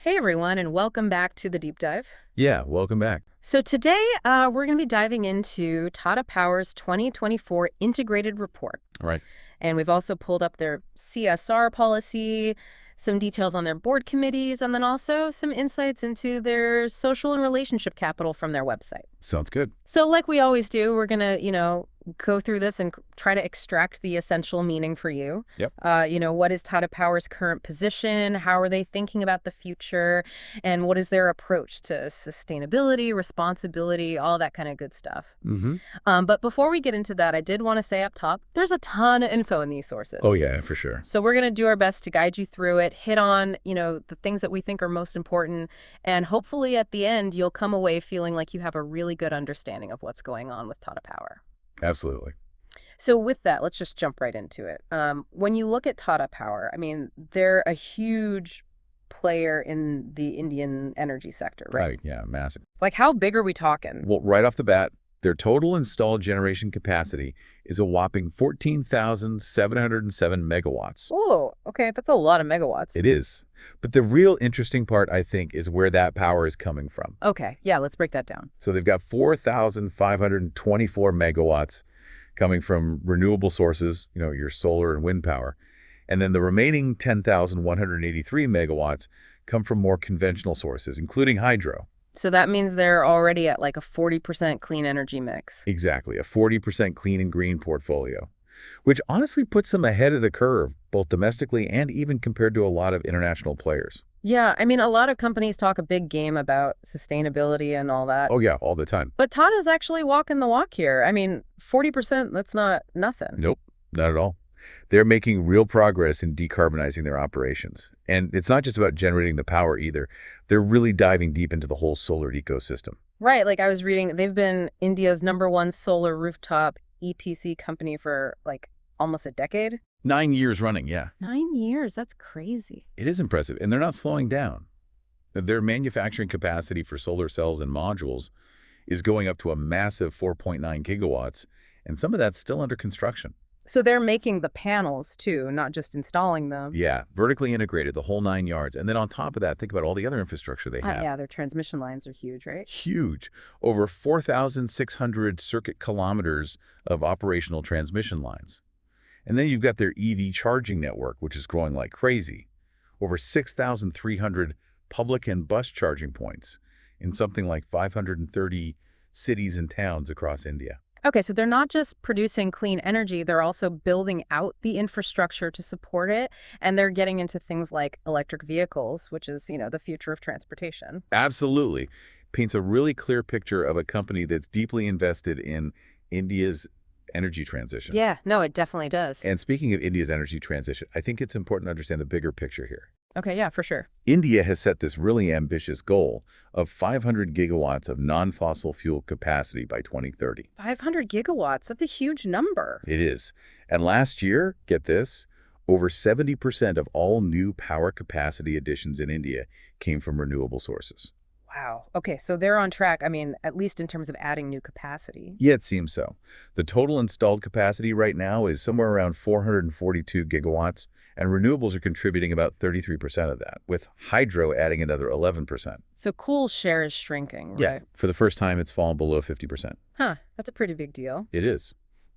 Hey everyone, and welcome back to the deep dive. Yeah, welcome back. So today, we're going to be diving into Tata Power's 2024 integrated report. All right. And we've also pulled up their CSR policy, some details on their board committees, and then also some insights into their social and relationship capital from their website. Sounds good. So like we always do, we're going to, go through this and try to extract the essential meaning for you. Yep. What is Tata Power's current position? How are they thinking about the future? And what is their approach to sustainability, responsibility, all that kind of good stuff. Mm-hmm. But before we get into that, I did want to say up top, there's a ton of info in these sources. Oh, yeah, for sure. So we're going to do our best to guide you through it, hit on, the things that we think are most important, and hopefully at the end, you'll come away feeling like you have a really good understanding of what's going on with Tata Power. Absolutely. So with that, let's just jump right into it. When you look at Tata Power, I mean, they're a huge player in the Indian energy sector, right? Right, yeah, massive. Like, how big are we talking? Well, right off the bat, their total installed generation capacity is a whopping 14,707 megawatts. Oh, okay, that's a lot of megawatts. It is. But the real interesting part, I think, is where that power is coming from. Okay, yeah, let's break that down. So they've got 4,524 megawatts coming from renewable sources, your solar and wind power. And then the remaining 10,183 megawatts come from more conventional sources, including hydro. So that means they're already at like a 40% clean energy mix. Exactly, a 40% clean and green portfolio, which honestly puts them ahead of the curve, both domestically and even compared to a lot of international players. Yeah, I mean, a lot of companies talk a big game about sustainability and all that. Oh yeah, all the time. But Tata's actually walking the walk here. I mean, 40%, that's not nothing. Nope, not at all. They're making real progress in decarbonizing their operations. And it's not just about generating the power either. They're really diving deep into the whole solar ecosystem. Right, like I was reading, they've been India's #1 solar rooftop EPC company for like almost a decade. 9 years running, yeah. 9 years, that's crazy. It is impressive, and they're not slowing down. Their manufacturing capacity for solar cells and modules is going up to a massive 4.9 gigawatts, and some of that's still under construction. So they're making the panels too, not just installing them. Yeah, vertically integrated, the whole 9 yards. And then on top of that, think about all the other infrastructure they have. Yeah, their transmission lines are huge, right? Huge. Over 4,600 circuit kilometers of operational transmission lines. And then you've got their EV charging network, which is growing like crazy. Over 6,300 public and bus charging points in something like 530 cities and towns across India. Okay, so they're not just producing clean energy, they're also building out the infrastructure to support it, and they're getting into things like electric vehicles, which is, the future of transportation. Absolutely. Paints a really clear picture of a company that's deeply invested in India's energy transition. Yeah, no, it definitely does. And speaking of India's energy transition, I think it's important to understand the bigger picture here. Okay, yeah, for sure. India has set this really ambitious goal of 500 gigawatts of non-fossil fuel capacity by 2030. 500 gigawatts, that's a huge number. It is. And last year, get this, over 70% of all new power capacity additions in India came from renewable sources. Wow. Okay, so they're on track, I mean, at least in terms of adding new capacity. Yeah, it seems so. The total installed capacity right now is somewhere around 442 gigawatts, and renewables are contributing about 33% of that, with hydro adding another 11%. So coal's share is shrinking, right? Yeah, for the first time, it's fallen below 50%. Huh, that's a pretty big deal. It is.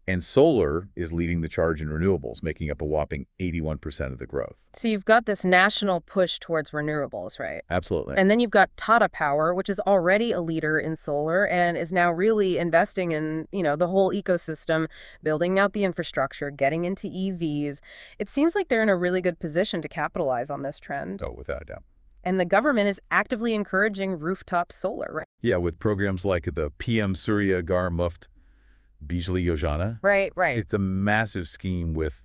And solar is leading the charge in renewables, making up a whopping 81% of the growth. So you've got this national push towards renewables, right? Absolutely. And then you've got Tata Power, which is already a leader in solar and is now really investing in, the whole ecosystem, building out the infrastructure, getting into EVs. It seems like they're in a really good position to capitalize on this trend. Oh, without a doubt. And the government is actively encouraging rooftop solar, right? Yeah, with programs like the PM Surya Ghar Muft Bijli Yojana. Right. It's a massive scheme with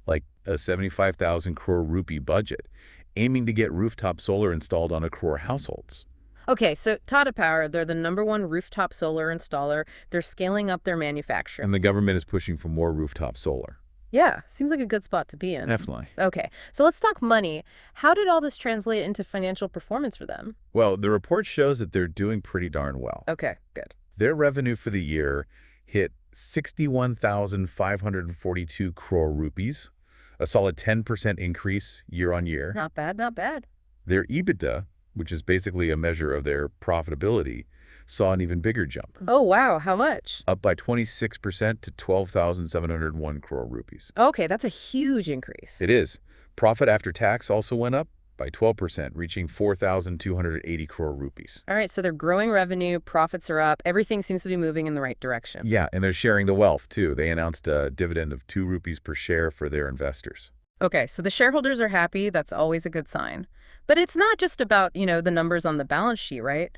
like a 75,000 crore rupee budget, aiming to get rooftop solar installed on 1 crore households. Okay, so Tata Power, they're the #1 rooftop solar installer. They're scaling up their manufacturing. And the government is pushing for more rooftop solar. Yeah, seems like a good spot to be in. Definitely. Okay, so let's talk money. How did all this translate into financial performance for them? Well, the report shows that they're doing pretty darn well. Okay, good. Their revenue for the year hit 61,542 crore rupees, a solid 10% increase year on year. Not bad, not bad. Their EBITDA which is basically a measure of their profitability, saw an even bigger jump, Oh, wow. How much? up by 26% to 12,701 crore rupees. Okay, that's a huge increase. It is. Profit after tax also went up by 12%, reaching 4,280 crore rupees. All right, so they're growing revenue, profits are up, everything seems to be moving in the right direction. Yeah, and they're sharing the wealth, too. They announced a dividend of 2 rupees per share for their investors. Okay, so the shareholders are happy. That's always a good sign. But it's not just about, the numbers on the balance sheet, right?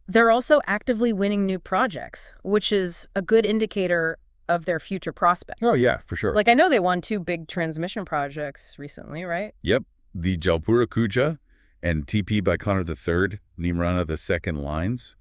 They're also actively winning new projects, which is a good indicator of their future prospects. Oh, yeah, for sure. Like, I know they won two big transmission projects recently, right? Yep, the Jalpura Kuja and TP Baikonur III, Nimrana II lines,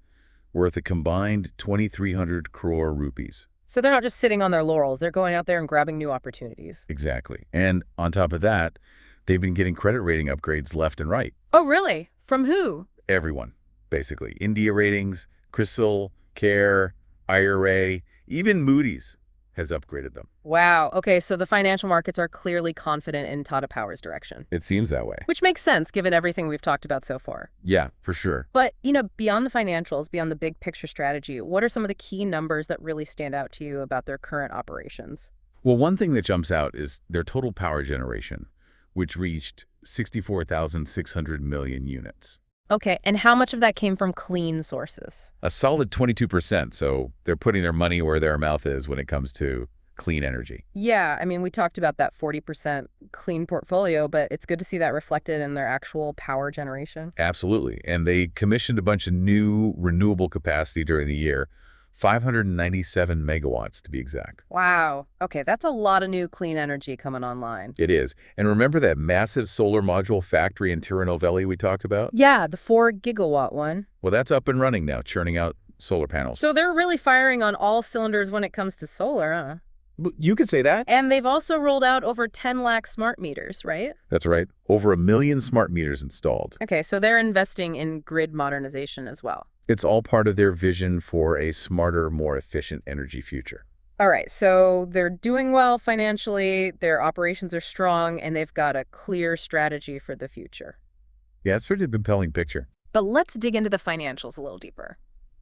worth a combined 2,300 crore rupees. So they're not just sitting on their laurels. They're going out there and grabbing new opportunities. Exactly. And on top of that, they've been getting credit rating upgrades left and right. Oh, really? From who? Everyone, basically. India Ratings, CRISIL, CARE, IRA, even Moody's has upgraded them. Wow. Okay, so the financial markets are clearly confident in Tata Power's direction. It seems that way. Which makes sense given everything we've talked about so far. Yeah, for sure. But, beyond the financials, beyond the big picture strategy, what are some of the key numbers that really stand out to you about their current operations? Well, one thing that jumps out is their total power generation, which reached 64,600 million units. Okay, and how much of that came from clean sources? A solid 22%, so they're putting their money where their mouth is when it comes to clean energy. Yeah, I mean, we talked about that 40% clean portfolio, but it's good to see that reflected in their actual power generation. Absolutely. And they commissioned a bunch of new renewable capacity during the year, 597 megawatts to be exact. Wow. Okay, that's a lot of new clean energy coming online. It is. And remember that massive solar module factory in Tirunelveli we talked about? Yeah, the 4 gigawatt one. Well, that's up and running now, churning out solar panels. So they're really firing on all cylinders when it comes to solar, huh? You could say that. And they've also rolled out over 10 lakh smart meters, right? That's right. Over 1 million smart meters installed. Okay, so they're investing in grid modernization as well. It's all part of their vision for a smarter, more efficient energy future. All right, so they're doing well financially, their operations are strong, and they've got a clear strategy for the future. Yeah, it's a pretty compelling picture. But let's dig into the financials a little deeper.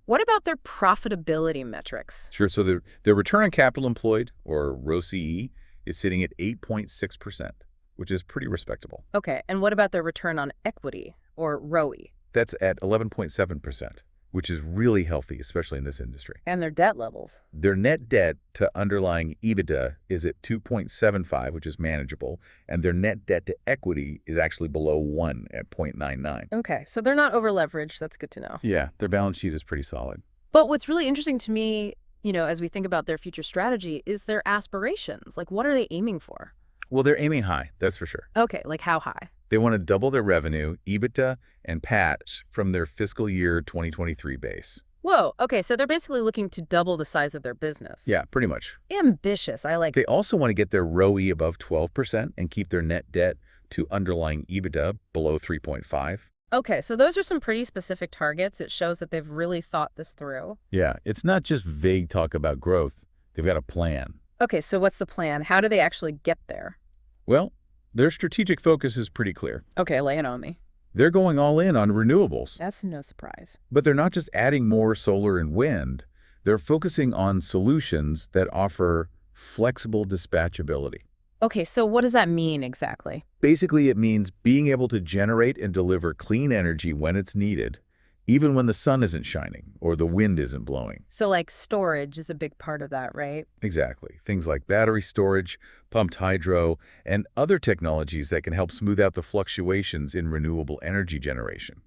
What about their profitability metrics? Sure. So their return on capital employed, or ROCE, is sitting at 8.6%, which is pretty respectable. Okay, and what about their return on equity, or ROE? That's at 11.7%, which is really healthy, especially in this industry. And their debt levels? Their net debt to underlying EBITDA is at 2.75, which is manageable, and their net debt to equity is actually below 1 at 0.99. Okay, so they're not over-leveraged. That's good to know. Yeah, their balance sheet is pretty solid. But what's really interesting to me, as we think about their future strategy, is their aspirations. Like, what are they aiming for? Well, they're aiming high, that's for sure. Okay, like how high? They want to double their revenue, EBITDA, and PAT from their fiscal year 2023 base. Whoa, okay, so they're basically looking to double the size of their business. Yeah, pretty much. Ambitious, I like it. They also want to get their ROE above 12% and keep their net debt to underlying EBITDA below 3.5. Okay, so those are some pretty specific targets. It shows that they've really thought this through. Yeah, it's not just vague talk about growth. They've got a plan. Okay, so what's the plan? How do they actually get there? Well, their strategic focus is pretty clear. Okay, lay it on me. They're going all in on renewables. That's no surprise. But they're not just adding more solar and wind. They're focusing on solutions that offer flexible dispatchability. Okay, so what does that mean exactly? Basically, it means being able to generate and deliver clean energy when it's needed, even when the sun isn't shining or the wind isn't blowing. So like storage is a big part of that, right? Exactly. Things like battery storage, pumped hydro, and other technologies that can help smooth out the fluctuations in renewable energy generation.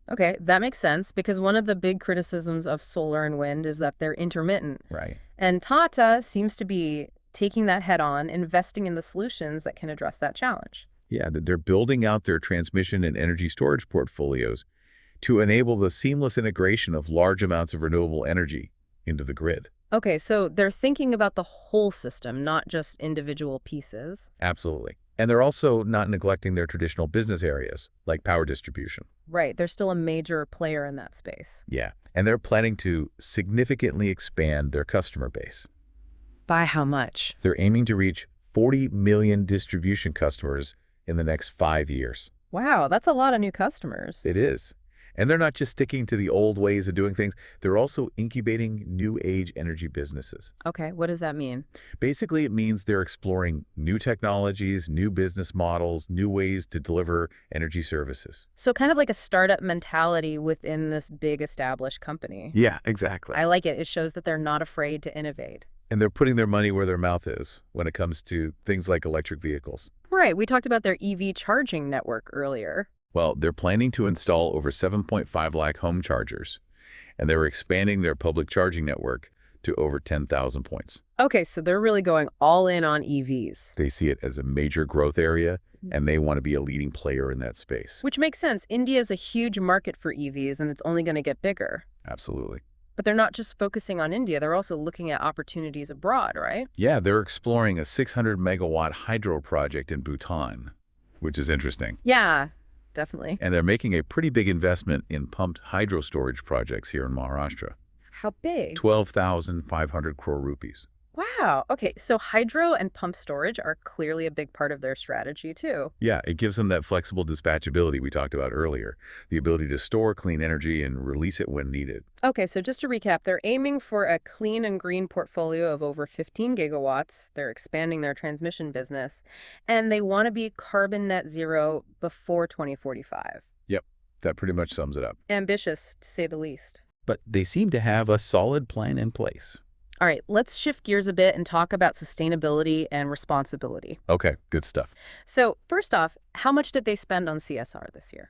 Okay, that makes sense because one of the big criticisms of solar and wind is that they're intermittent. Right. And Tata seems to be taking that head on, investing in the solutions that can address that challenge. Yeah, they're building out their transmission and energy storage portfolios to enable the seamless integration of large amounts of renewable energy into the grid. Okay, so they're thinking about the whole system, not just individual pieces. Absolutely. And they're also not neglecting their traditional business areas, like power distribution. Right, they're still a major player in that space. Yeah, and they're planning to significantly expand their customer base. By how much? They're aiming to reach 40 million distribution customers in the next 5 years. Wow, that's a lot of new customers. It is. And they're not just sticking to the old ways of doing things, they're also incubating new age energy businesses. Okay, what does that mean? Basically, it means they're exploring new technologies, new business models, new ways to deliver energy services. So kind of like a startup mentality within this big established company. Yeah, exactly. I like it. It shows that they're not afraid to innovate. And they're putting their money where their mouth is when it comes to things like electric vehicles. Right, we talked about their EV charging network earlier. Well, they're planning to install over 7.5 lakh home chargers, and they're expanding their public charging network to over 10,000 points. Okay, so they're really going all in on EVs. They see it as a major growth area, and they want to be a leading player in that space. Which makes sense. India is a huge market for EVs, and it's only going to get bigger. Absolutely. But they're not just focusing on India. They're also looking at opportunities abroad, right? Yeah, they're exploring a 600-megawatt hydro project in Bhutan, which is interesting. Yeah, definitely. And they're making a pretty big investment in pumped hydro storage projects here in Maharashtra. How big? 12,500 crore rupees. Wow. Okay, so hydro and pump storage are clearly a big part of their strategy, too. Yeah, it gives them that flexible dispatchability we talked about earlier, the ability to store clean energy and release it when needed. Okay, so just to recap, they're aiming for a clean and green portfolio of over 15 gigawatts. They're expanding their transmission business, and they want to be carbon net zero before 2045. Yep, that pretty much sums it up. Ambitious, to say the least. But they seem to have a solid plan in place. All right, let's shift gears a bit and talk about sustainability and responsibility. Okay, good stuff. So, first off, how much did they spend on CSR this year?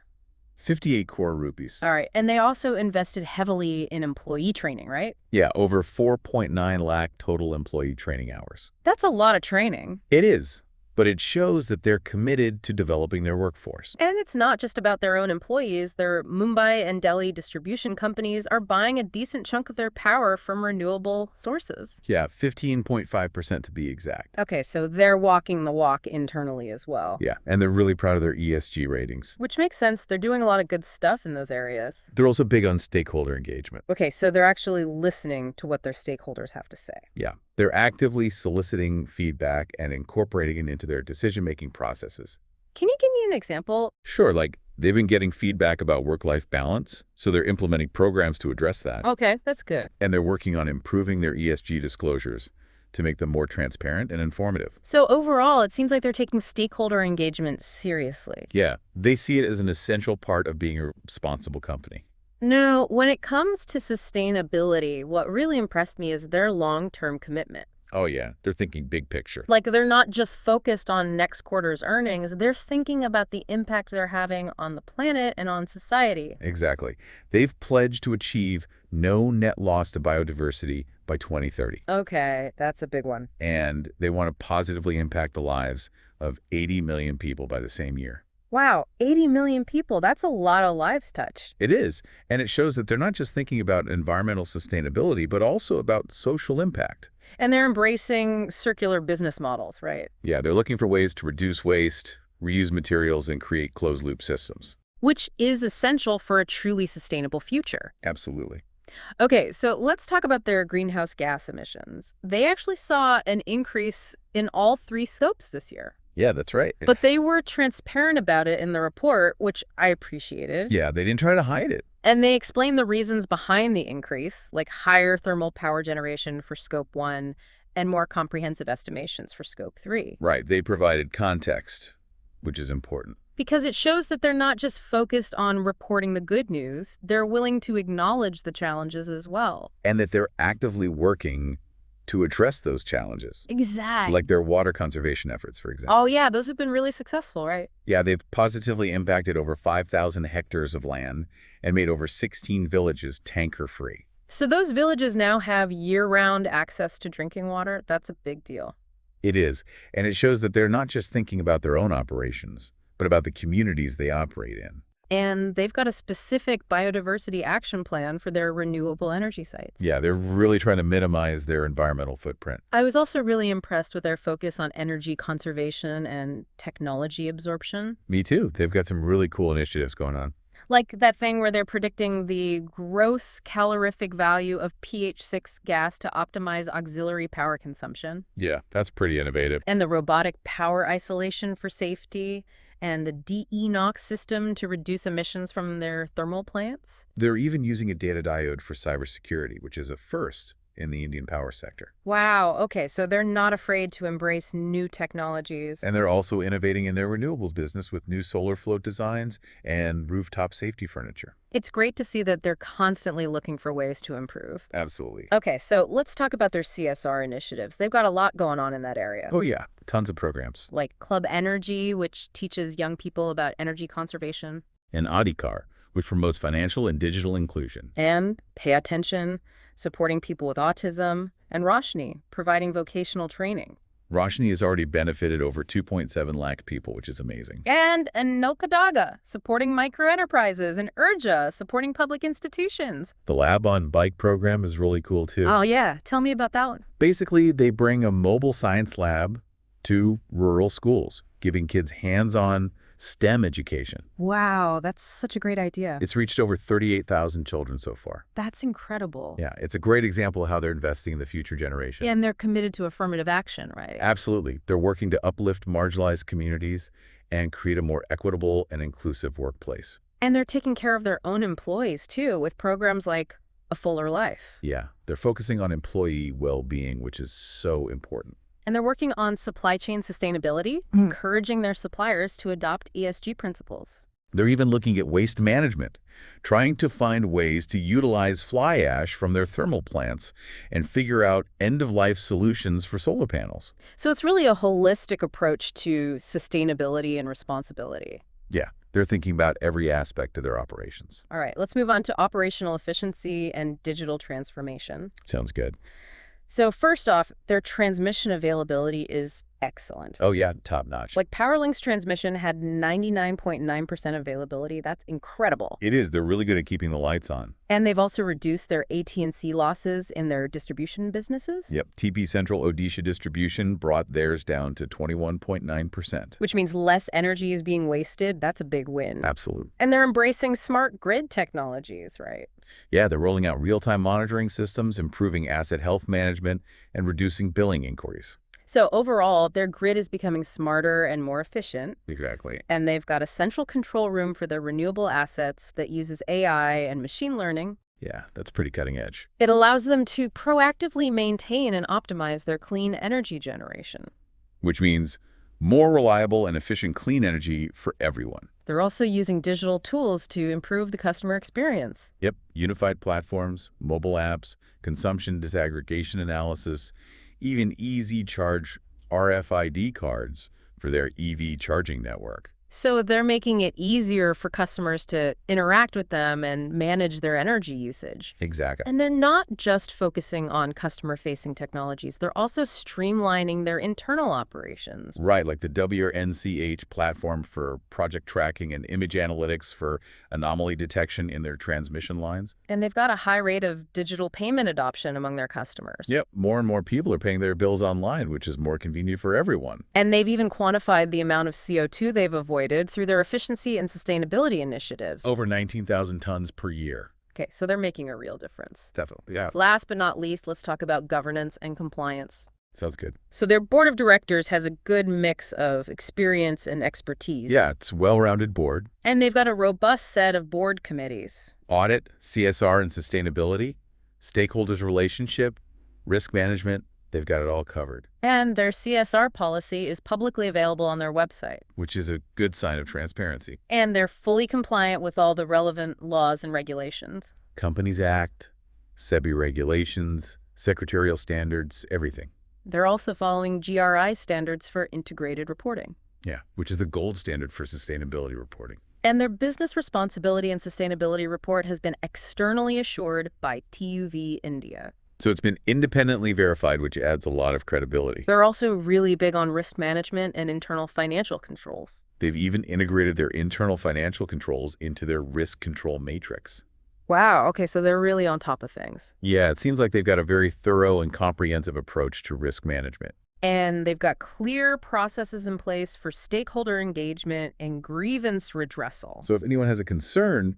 58 crore rupees. All right, and they also invested heavily in employee training, right? Yeah, over 4.9 lakh total employee training hours. That's a lot of training. It is, but it shows that they're committed to developing their workforce. And it's not just about their own employees. Their Mumbai and Delhi distribution companies are buying a decent chunk of their power from renewable sources. Yeah, 15.5% to be exact. Okay, so they're walking the walk internally as well. Yeah, and they're really proud of their ESG ratings. Which makes sense. They're doing a lot of good stuff in those areas. They're also big on stakeholder engagement. Okay, so they're actually listening to what their stakeholders have to say. Yeah, they're actively soliciting feedback and incorporating it into their decision-making processes. Can you give me an example? Sure, like they've been getting feedback about work-life balance, so they're implementing programs to address that. Okay, that's good. And they're working on improving their ESG disclosures to make them more transparent and informative. So overall, it seems like they're taking stakeholder engagement seriously. Yeah, they see it as an essential part of being a responsible company. Now, when it comes to sustainability, what really impressed me is their long-term commitment. Oh yeah, they're thinking big picture. Like, they're not just focused on next quarter's earnings, they're thinking about the impact they're having on the planet and on society. Exactly. They've pledged to achieve no net loss to biodiversity by 2030. Okay, that's a big one. And they want to positively impact the lives of 80 million people by the same year. Wow, 80 million people. That's a lot of lives touched. It is, and it shows that they're not just thinking about environmental sustainability, but also about social impact. And they're embracing circular business models, right? Yeah, they're looking for ways to reduce waste, reuse materials, and create closed-loop systems. Which is essential for a truly sustainable future. Absolutely. Okay, so let's talk about their greenhouse gas emissions. They actually saw an increase in all three scopes this year. Yeah, that's right. But they were transparent about it in the report, which I appreciated. Yeah, they didn't try to hide it. And they explained the reasons behind the increase, like higher thermal power generation for Scope 1 and more comprehensive estimations for Scope 3. Right, they provided context, which is important. Because it shows that they're not just focused on reporting the good news, they're willing to acknowledge the challenges as well. And that they're actively working to address those challenges. Exactly. Like their water conservation efforts, for example. Oh, yeah, those have been really successful, right? Yeah, they've positively impacted over 5,000 hectares of land and made over 16 villages tanker-free. So those villages now have year-round access to drinking water. That's a big deal. It is, and it shows that they're not just thinking about their own operations, but about the communities they operate in. And they've got a specific biodiversity action plan for their renewable energy sites. Yeah, they're really trying to minimize their environmental footprint. I was also really impressed with their focus on energy conservation and technology absorption. Me too. They've got some really cool initiatives going on. Like that thing where they're predicting the gross calorific value of pH6 gas to optimize auxiliary power consumption. Yeah, that's pretty innovative. And the robotic power isolation for safety. and the DE-NOx system to reduce emissions from their thermal plants. They're even using a data diode for cybersecurity, which is a first in the Indian power sector. Wow, okay, so they're not afraid to embrace new technologies. And they're also innovating in their renewables business with new solar float designs and rooftop safety furniture. It's great to see that they're constantly looking for ways to improve. Absolutely. Okay, so let's talk about their CSR initiatives. They've got a lot going on in that area. Oh, yeah. Tons of programs. Like Club Energy, which teaches young people about energy conservation. And Adhikar, which promotes financial and digital inclusion. And Pay Attention, supporting people with autism. And Roshni, providing vocational training. Roshni has already benefited over 2.7 lakh people, which is amazing. And Anokadaga, supporting microenterprises. And Urja, supporting public institutions. The Lab on Bike program is really cool, too. Oh, yeah. Tell me about that one. Basically, they bring a mobile science lab to rural schools, giving kids hands-on STEM education. Wow, that's such a great idea. It's reached over 38,000 children so far. That's incredible. Yeah, it's a great example of how they're investing in the future generation. Yeah, and they're committed to affirmative action, right? Absolutely. They're working to uplift marginalized communities and create a more equitable and inclusive workplace. And they're taking care of their own employees, too, with programs like A Fuller Life. Yeah, they're focusing on employee well-being, which is so important. And they're working on supply chain sustainability, encouraging their suppliers to adopt ESG principles. They're even looking at waste management, trying to find ways to utilize fly ash from their thermal plants and figure out end-of-life solutions for solar panels. So it's really a holistic approach to sustainability and responsibility. Yeah, they're thinking about every aspect of their operations. All right, let's move on to operational efficiency and digital transformation. Sounds good. So first off, their transmission availability is excellent. Oh, yeah, top-notch. Like PowerLink's transmission had 99.9% availability. That's incredible. It is. They're really good at keeping the lights on. And they've also reduced their AT&C losses in their distribution businesses. Yep. TP Central Odisha Distribution brought theirs down to 21.9%. Which means less energy is being wasted. That's a big win. Absolutely. And they're embracing smart grid technologies, right? Yeah, they're rolling out real-time monitoring systems, improving asset health management, and reducing billing inquiries. So overall, their grid is becoming smarter and more efficient. Exactly. And they've got a central control room for their renewable assets that uses AI and machine learning. Yeah, that's pretty cutting edge. It allows them to proactively maintain and optimize their clean energy generation. Which means more reliable and efficient clean energy for everyone. They're also using digital tools to improve the customer experience. Yep, unified platforms, mobile apps, consumption disaggregation analysis, even easy charge RFID cards for their EV charging network. So they're making it easier for customers to interact with them and manage their energy usage. Exactly. And they're not just focusing on customer-facing technologies. They're also streamlining their internal operations. Right, like the WRNCH platform for project tracking and image analytics for anomaly detection in their transmission lines. And they've got a high rate of digital payment adoption among their customers. Yep, more and more people are paying their bills online, which is more convenient for everyone. And they've even quantified the amount of CO2 they've avoided through their efficiency and sustainability initiatives. Over 19,000 tons per year. Okay, so they're making a real difference. Definitely, yeah. Last but not least, let's talk about governance and compliance. Sounds good. So their board of directors has a good mix of experience and expertise. Yeah, it's a well-rounded board. And they've got a robust set of board committees. Audit, CSR and sustainability, stakeholders relationship, risk management, they've got it all covered. And their CSR policy is publicly available on their website. Which is a good sign of transparency. And they're fully compliant with all the relevant laws and regulations. Companies Act, SEBI regulations, secretarial standards, everything. They're also following GRI standards for integrated reporting. Yeah, which is the gold standard for sustainability reporting. And their business responsibility and sustainability report has been externally assured by TUV India. So it's been independently verified, which adds a lot of credibility. They're also really big on risk management and internal financial controls. They've even integrated their internal financial controls into their risk control matrix. Wow, okay, so they're really on top of things. Yeah, it seems like they've got a very thorough and comprehensive approach to risk management. And they've got clear processes in place for stakeholder engagement and grievance redressal. So if anyone has a concern,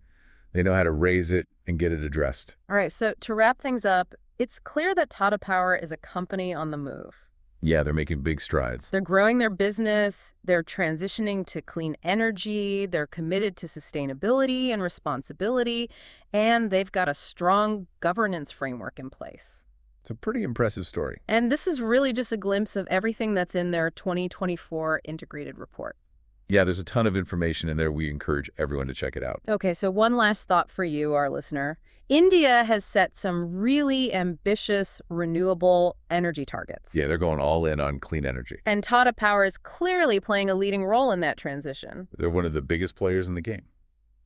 they know how to raise it and get it addressed. All right, so to wrap things up, it's clear that Tata Power is a company on the move. Yeah, they're making big strides. They're growing their business, they're transitioning to clean energy, they're committed to sustainability and responsibility, and they've got a strong governance framework in place. It's a pretty impressive story. And this is really just a glimpse of everything that's in their 2024 integrated report. Yeah, there's a ton of information in there. We encourage everyone to check it out. Okay, so one last thought for you, our listener. India has set some really ambitious renewable energy targets. Yeah, they're going all in on clean energy. And Tata Power is clearly playing a leading role in that transition. They're one of the biggest players in the game.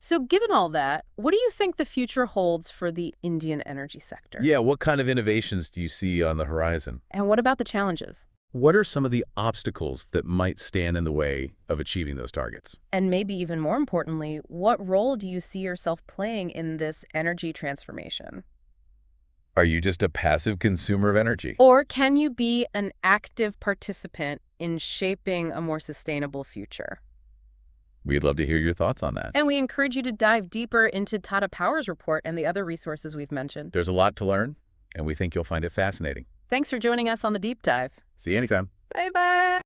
So given all that, what do you think the future holds for the Indian energy sector? Yeah, what kind of innovations do you see on the horizon? And what about the challenges? What are some of the obstacles that might stand in the way of achieving those targets? And maybe even more importantly, what role do you see yourself playing in this energy transformation? Are you just a passive consumer of energy? Or can you be an active participant in shaping a more sustainable future? We'd love to hear your thoughts on that. And we encourage you to dive deeper into Tata Power's report and the other resources we've mentioned. There's a lot to learn, and we think you'll find it fascinating. Thanks for joining us on the Deep Dive. See you anytime. Bye-bye.